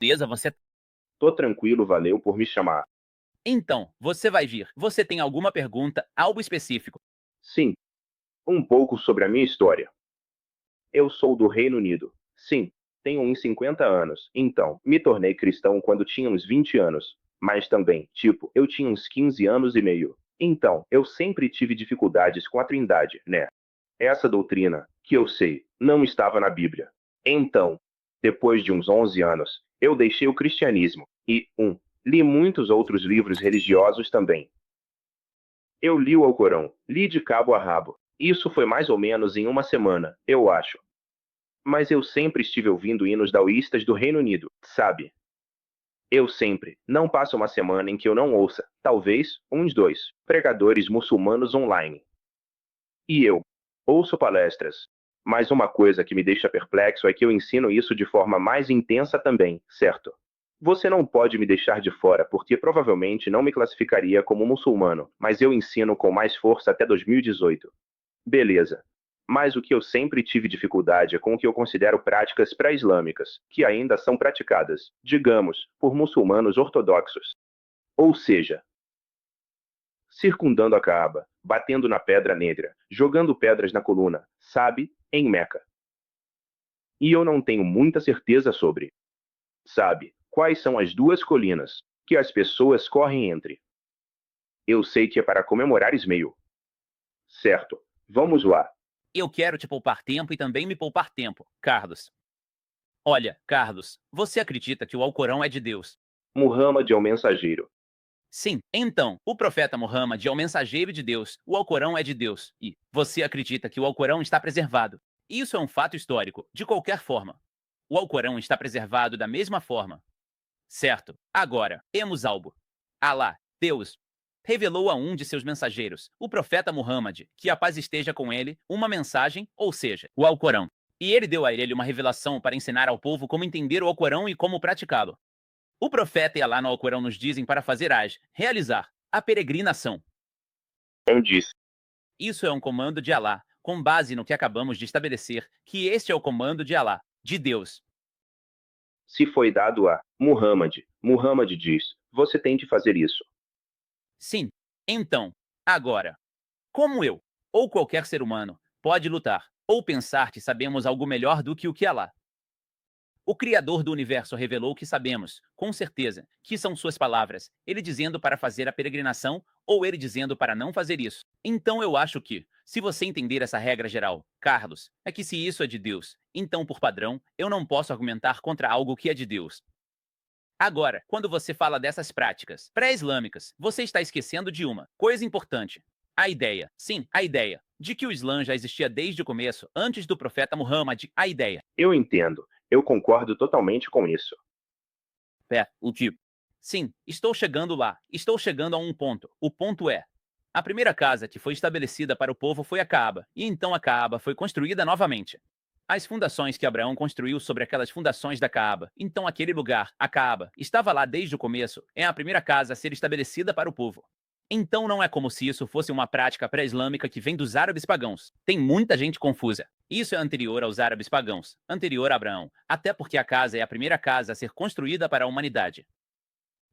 Beleza, você... Tô tranquilo, valeu por me chamar. Então, você vai vir. Você tem alguma pergunta, algo específico? Sim, um pouco sobre a minha história. Eu sou do Reino Unido. Sim, tenho uns 50 anos. Então, me tornei cristão quando tinha uns 20 anos. Mas também, tipo, eu tinha uns 15 anos e meio. Então, eu sempre tive dificuldades com a Trindade, né? Essa doutrina, que eu sei, não estava na Bíblia. Então, depois de uns 11 anos, eu deixei o cristianismo e, li muitos outros livros religiosos também. Eu li o Alcorão, li de cabo a rabo. Isso foi mais ou menos em uma semana, eu acho. Mas eu sempre estive ouvindo hinos daoístas do Reino Unido, sabe? Eu sempre. Não passa uma semana em que eu não ouça, talvez, uns dois, pregadores muçulmanos online. E eu ouço palestras. Mas uma coisa que me deixa perplexo é que eu ensino isso de forma mais intensa também, certo? Você não pode me deixar de fora porque provavelmente não me classificaria como muçulmano, mas eu ensino com mais força até 2018. Beleza. Mas o que eu sempre tive dificuldade é com o que eu considero práticas pré-islâmicas, que ainda são praticadas, digamos, por muçulmanos ortodoxos. Ou seja, circundando a Caaba, batendo na Pedra Negra, jogando pedras na coluna, sabe, em Meca. E eu não tenho muita certeza sobre, sabe, quais são as duas colinas que as pessoas correm entre. Eu sei que é para comemorar Ismail. Certo. Vamos lá. Eu quero te poupar tempo e também me poupar tempo, Carlos. Olha, Carlos, você acredita que o Alcorão é de Deus? Muhammad é o mensageiro. Sim, então, o profeta Muhammad é o mensageiro de Deus, o Alcorão é de Deus, e você acredita que o Alcorão está preservado. Isso é um fato histórico, de qualquer forma. O Alcorão está preservado da mesma forma. Certo. Agora, temos algo. Alá, Deus, revelou a um de seus mensageiros, o profeta Muhammad, que a paz esteja com ele, uma mensagem, ou seja, o Alcorão. E ele deu a ele uma revelação para ensinar ao povo como entender o Alcorão e como praticá-lo. O profeta e Alá no Alcorão nos dizem para fazer realizar, a peregrinação. Eu disse. Isso é um comando de Alá, com base no que acabamos de estabelecer, que este é o comando de Alá, de Deus. Se foi dado a Muhammad, Muhammad diz: você tem de fazer isso. Sim. Então, agora, como eu, ou qualquer ser humano, pode lutar, ou pensar que sabemos algo melhor do que o que Alá, o Criador do Universo, revelou que sabemos, com certeza, que são suas palavras, ele dizendo para fazer a peregrinação, ou ele dizendo para não fazer isso. Então eu acho que, se você entender essa regra geral, Carlos, é que se isso é de Deus, então por padrão, eu não posso argumentar contra algo que é de Deus. Agora, quando você fala dessas práticas pré-islâmicas, você está esquecendo de uma coisa importante. A ideia, sim, a ideia, de que o Islã já existia desde o começo, antes do profeta Muhammad, a ideia. Eu entendo. Eu concordo totalmente com isso. O tipo. Sim, estou chegando lá, estou chegando a um ponto. O ponto é: a primeira casa que foi estabelecida para o povo foi a Caaba, e então a Caaba foi construída novamente. As fundações que Abraão construiu sobre aquelas fundações da Caaba, então aquele lugar, a Caaba, estava lá desde o começo, é a primeira casa a ser estabelecida para o povo. Então não é como se isso fosse uma prática pré-islâmica que vem dos árabes pagãos. Tem muita gente confusa. Isso é anterior aos árabes pagãos, anterior a Abraão, até porque a casa é a primeira casa a ser construída para a humanidade.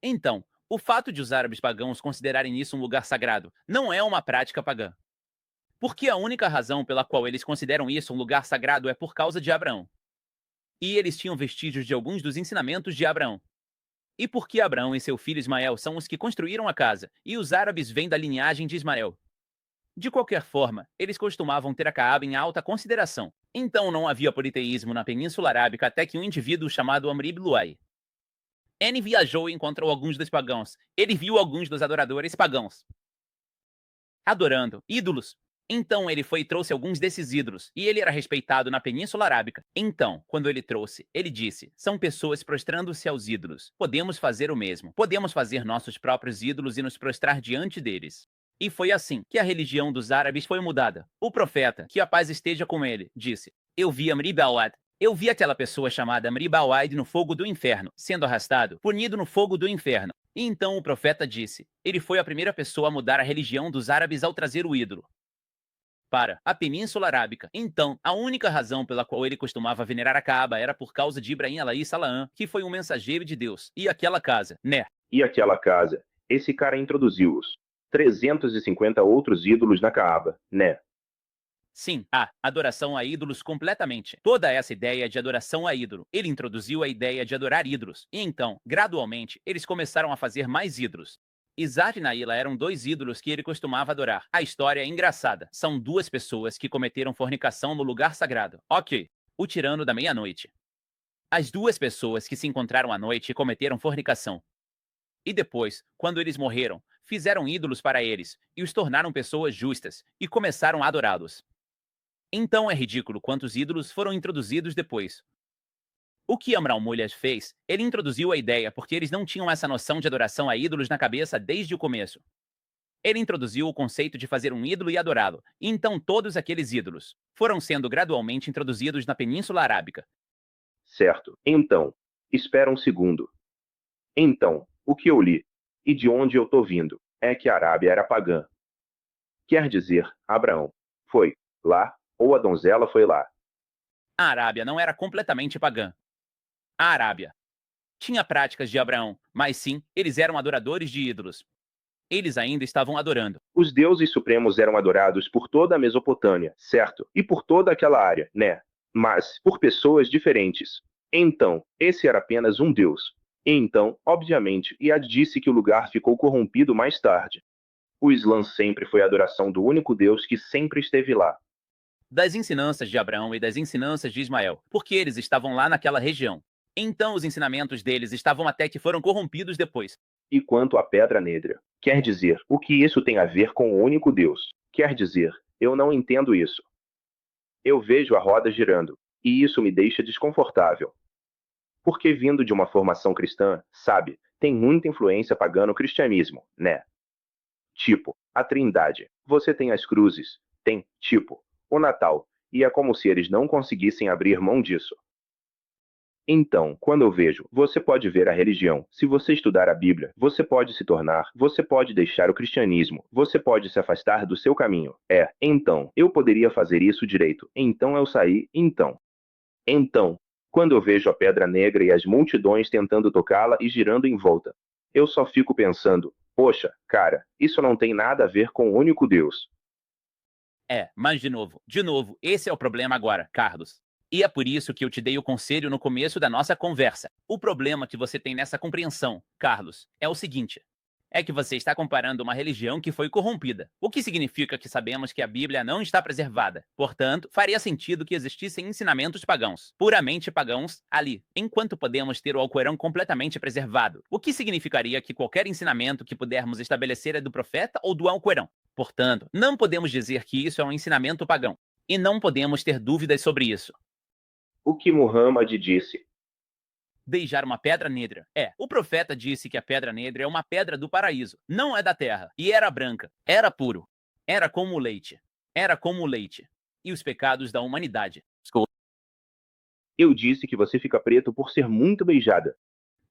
Então, o fato de os árabes pagãos considerarem isso um lugar sagrado não é uma prática pagã. Porque a única razão pela qual eles consideram isso um lugar sagrado é por causa de Abraão. E eles tinham vestígios de alguns dos ensinamentos de Abraão. E porque Abraão e seu filho Ismael são os que construíram a casa, e os árabes vêm da linhagem de Ismael. De qualquer forma, eles costumavam ter a Caaba em alta consideração. Então não havia politeísmo na Península Arábica até que um indivíduo chamado Amr ibn Luay N viajou e encontrou alguns dos pagãos. Ele viu alguns dos adoradores pagãos adorando ídolos. Então ele foi e trouxe alguns desses ídolos, e ele era respeitado na Península Arábica. Então, quando ele trouxe, ele disse: são pessoas prostrando-se aos ídolos. Podemos fazer o mesmo. Podemos fazer nossos próprios ídolos e nos prostrar diante deles. E foi assim que a religião dos árabes foi mudada. O profeta, que a paz esteja com ele, disse: eu vi Amr ibn al-Ad. Eu vi aquela pessoa chamada Amr ibn al-Aid no fogo do inferno, sendo arrastado, punido no fogo do inferno. E então o profeta disse: ele foi a primeira pessoa a mudar a religião dos árabes ao trazer o ídolo. para a Península Arábica. Então, a única razão pela qual ele costumava venerar a Caaba era por causa de Ibrahim Alayhi Salam, que foi um mensageiro de Deus. E aquela casa, né? E aquela casa, esse cara introduziu-os. 350 outros ídolos na Caaba, né? Sim, a adoração a ídolos completamente. Toda essa ideia de adoração a ídolo. Ele introduziu a ideia de adorar ídolos. E então, gradualmente, eles começaram a fazer mais ídolos. Isaac e Naila eram dois ídolos que ele costumava adorar. A história é engraçada. São duas pessoas que cometeram fornicação no lugar sagrado. Ok, o tirano da meia-noite. As duas pessoas que se encontraram à noite e cometeram fornicação. E depois, quando eles morreram, fizeram ídolos para eles e os tornaram pessoas justas e começaram a adorá-los. Então é ridículo quantos ídolos foram introduzidos depois. O que Amram Mulhas fez, ele introduziu a ideia porque eles não tinham essa noção de adoração a ídolos na cabeça desde o começo. Ele introduziu o conceito de fazer um ídolo e adorá-lo, e então todos aqueles ídolos foram sendo gradualmente introduzidos na Península Arábica. Certo. Então, espera um segundo. Então, o que eu li, e de onde eu tô vindo, é que a Arábia era pagã. Quer dizer, Abraão foi lá, ou a donzela foi lá. A Arábia não era completamente pagã. A Arábia tinha práticas de Abraão, mas sim, eles eram adoradores de ídolos. Eles ainda estavam adorando. Os deuses supremos eram adorados por toda a Mesopotâmia, certo? E por toda aquela área, né? Mas por pessoas diferentes. Então, esse era apenas um deus. E então, obviamente, Iad disse que o lugar ficou corrompido mais tarde. O Islã sempre foi a adoração do único Deus que sempre esteve lá. Das ensinanças de Abraão e das ensinanças de Ismael, porque eles estavam lá naquela região. Então os ensinamentos deles estavam até que foram corrompidos depois. E quanto à pedra negra, quer dizer, o que isso tem a ver com o único Deus? Quer dizer, eu não entendo isso. Eu vejo a roda girando, e isso me deixa desconfortável. Porque vindo de uma formação cristã, sabe, tem muita influência pagã no cristianismo, né? Tipo, a Trindade. Você tem as cruzes, tem, tipo, o Natal, e é como se eles não conseguissem abrir mão disso. Então, quando eu vejo, você pode ver a religião. Se você estudar a Bíblia, você pode se tornar, você pode deixar o cristianismo, você pode se afastar do seu caminho. Então, eu poderia fazer isso direito. Então eu saí, Então, quando eu vejo a pedra negra e as multidões tentando tocá-la e girando em volta, eu só fico pensando, poxa, cara, isso não tem nada a ver com o único Deus. Mas de novo, esse é o problema agora, Carlos. E é por isso que eu te dei o conselho no começo da nossa conversa. O problema que você tem nessa compreensão, Carlos, é o seguinte: é que você está comparando uma religião que foi corrompida, o que significa que sabemos que a Bíblia não está preservada. Portanto, faria sentido que existissem ensinamentos pagãos, puramente pagãos, ali, enquanto podemos ter o Alcorão completamente preservado, o que significaria que qualquer ensinamento que pudermos estabelecer é do profeta ou do Alcorão. Portanto, não podemos dizer que isso é um ensinamento pagão, e não podemos ter dúvidas sobre isso. O que Muhammad disse. Beijar uma pedra negra. O profeta disse que a pedra negra é uma pedra do paraíso, não é da terra. E era branca, era puro, era como o leite. Era como o leite. E os pecados da humanidade. Eu disse que você fica preto por ser muito beijada.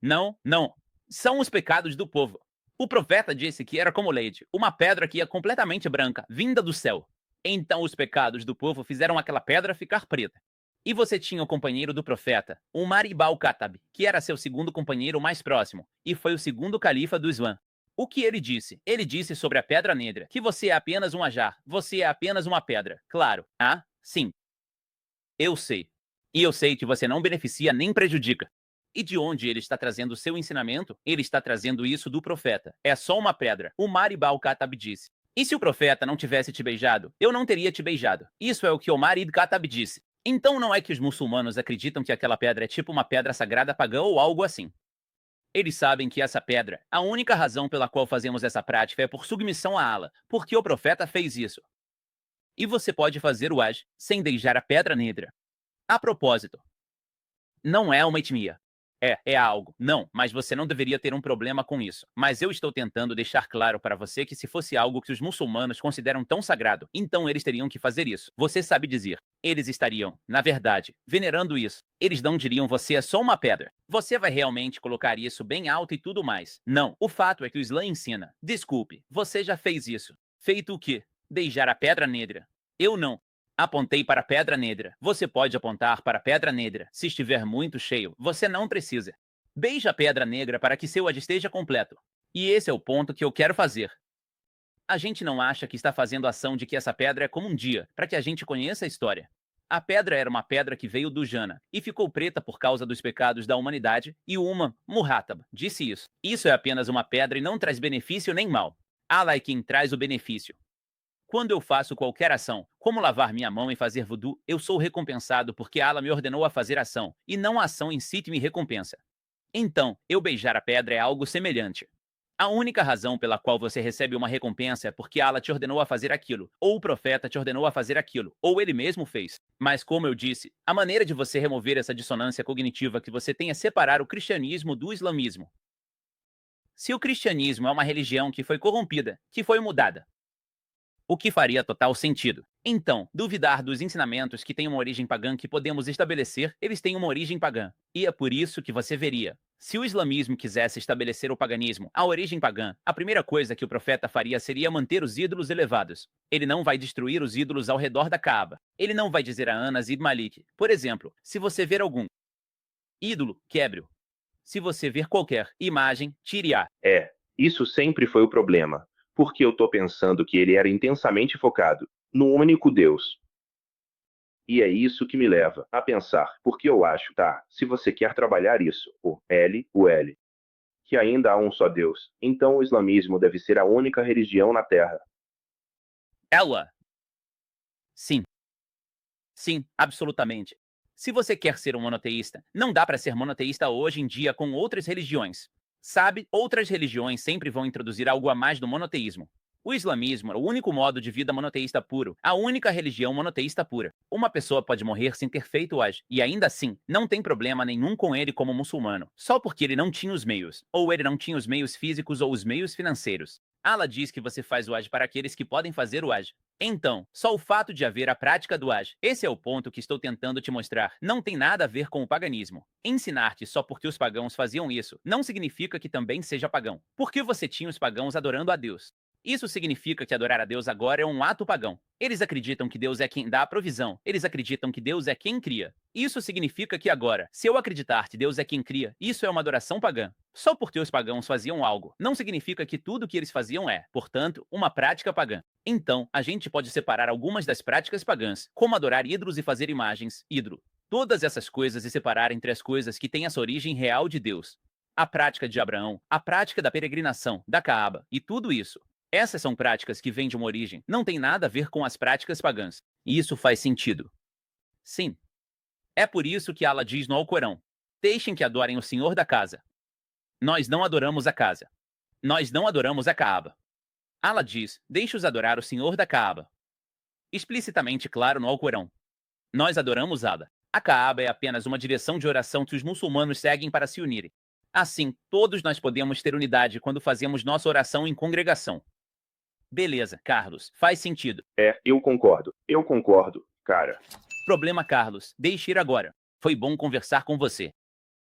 Não, não. São os pecados do povo. O profeta disse que era como leite, uma pedra que ia completamente branca, vinda do céu. Então os pecados do povo fizeram aquela pedra ficar preta. E você tinha o companheiro do profeta, Umar ibn al-Khattab, que era seu segundo companheiro mais próximo, e foi o segundo califa do Islã. O que ele disse? Ele disse sobre a pedra negra, que você é apenas um ajar, você é apenas uma pedra. Claro. Ah, sim. Eu sei. E eu sei que você não beneficia nem prejudica. E de onde ele está trazendo o seu ensinamento? Ele está trazendo isso do profeta. É só uma pedra. Umar ibn al-Khattab disse. E se o profeta não tivesse te beijado, eu não teria te beijado. Isso é o que Umar ibn al-Khattab disse. Então não é que os muçulmanos acreditam que aquela pedra é tipo uma pedra sagrada pagã ou algo assim. Eles sabem que essa pedra, a única razão pela qual fazemos essa prática é por submissão a Allah, porque o profeta fez isso. E você pode fazer o Hajj sem beijar a pedra negra. A propósito, não é uma etnia. É algo. Não, mas você não deveria ter um problema com isso. Mas eu estou tentando deixar claro para você que se fosse algo que os muçulmanos consideram tão sagrado, então eles teriam que fazer isso. Você sabe dizer. Eles estariam, na verdade, venerando isso. Eles não diriam você é só uma pedra. Você vai realmente colocar isso bem alto e tudo mais. Não, o fato é que o Islã ensina. Desculpe, você já fez isso. Feito o quê? Beijar a pedra negra. Eu não. Apontei para a Pedra Negra. Você pode apontar para a Pedra Negra. Se estiver muito cheio, você não precisa. Beije a Pedra Negra para que seu ad esteja completo. E esse é o ponto que eu quero fazer. A gente não acha que está fazendo ação de que essa pedra é como um dia, para que a gente conheça a história. A pedra era uma pedra que veio do Jana e ficou preta por causa dos pecados da humanidade, e uma, Muhatab, disse isso. Isso é apenas uma pedra e não traz benefício nem mal. Allah é quem traz o benefício. Quando eu faço qualquer ação, como lavar minha mão e fazer vudu, eu sou recompensado porque Allah me ordenou a fazer ação, e não a ação em si que me recompensa. Então, eu beijar a pedra é algo semelhante. A única razão pela qual você recebe uma recompensa é porque Allah te ordenou a fazer aquilo, ou o profeta te ordenou a fazer aquilo, ou ele mesmo fez. Mas, como eu disse, a maneira de você remover essa dissonância cognitiva que você tem é separar o cristianismo do islamismo. Se o cristianismo é uma religião que foi corrompida, que foi mudada, o que faria total sentido. Então, duvidar dos ensinamentos que têm uma origem pagã que podemos estabelecer, eles têm uma origem pagã. E é por isso que você veria. Se o islamismo quisesse estabelecer o paganismo, a origem pagã, a primeira coisa que o profeta faria seria manter os ídolos elevados. Ele não vai destruir os ídolos ao redor da Kaaba. Ele não vai dizer a Anas ibn Malik, por exemplo, se você ver algum ídolo, quebre-o. Se você ver qualquer imagem, tire-a. Isso sempre foi o problema, porque eu tô pensando que ele era intensamente focado no único Deus. E é isso que me leva a pensar, porque eu acho, tá, se você quer trabalhar isso, o L, que ainda há um só Deus, então o islamismo deve ser a única religião na Terra. Ela. Sim. Sim, absolutamente. Se você quer ser um monoteísta, não dá para ser monoteísta hoje em dia com outras religiões. Sabe, outras religiões sempre vão introduzir algo a mais do monoteísmo. O islamismo é o único modo de vida monoteísta puro, a única religião monoteísta pura. Uma pessoa pode morrer sem ter feito o Hajj, e ainda assim, não tem problema nenhum com ele como muçulmano, só porque ele não tinha os meios, ou ele não tinha os meios físicos ou os meios financeiros. Allah diz que você faz o Hajj para aqueles que podem fazer o Hajj. Então, só o fato de haver a prática do Hajj, esse é o ponto que estou tentando te mostrar, não tem nada a ver com o paganismo. Ensinar-te só porque os pagãos faziam isso, não significa que também seja pagão. Porque você tinha os pagãos adorando a Deus. Isso significa que adorar a Deus agora é um ato pagão. Eles acreditam que Deus é quem dá a provisão. Eles acreditam que Deus é quem cria. Isso significa que agora, se eu acreditar que Deus é quem cria, isso é uma adoração pagã. Só porque os pagãos faziam algo, não significa que tudo o que eles faziam é, portanto, uma prática pagã. Então, a gente pode separar algumas das práticas pagãs, como adorar ídolos e fazer imagens, ídolo. Todas essas coisas e separar entre as coisas que têm essa origem real de Deus. A prática de Abraão, a prática da peregrinação, da Caaba, e tudo isso. Essas são práticas que vêm de uma origem, não tem nada a ver com as práticas pagãs. E isso faz sentido. Sim. É por isso que Allah diz no Alcorão: deixem que adorem o Senhor da casa. Nós não adoramos a casa. Nós não adoramos a Caaba. Allah diz: deixe-os adorar o Senhor da Caaba. Explicitamente claro no Alcorão. Nós adoramos Allah. A Caaba é apenas uma direção de oração que os muçulmanos seguem para se unirem. Assim, todos nós podemos ter unidade quando fazemos nossa oração em congregação. Beleza, Carlos, faz sentido. Eu concordo, cara. Problema, Carlos, deixe ir agora. Foi bom conversar com você.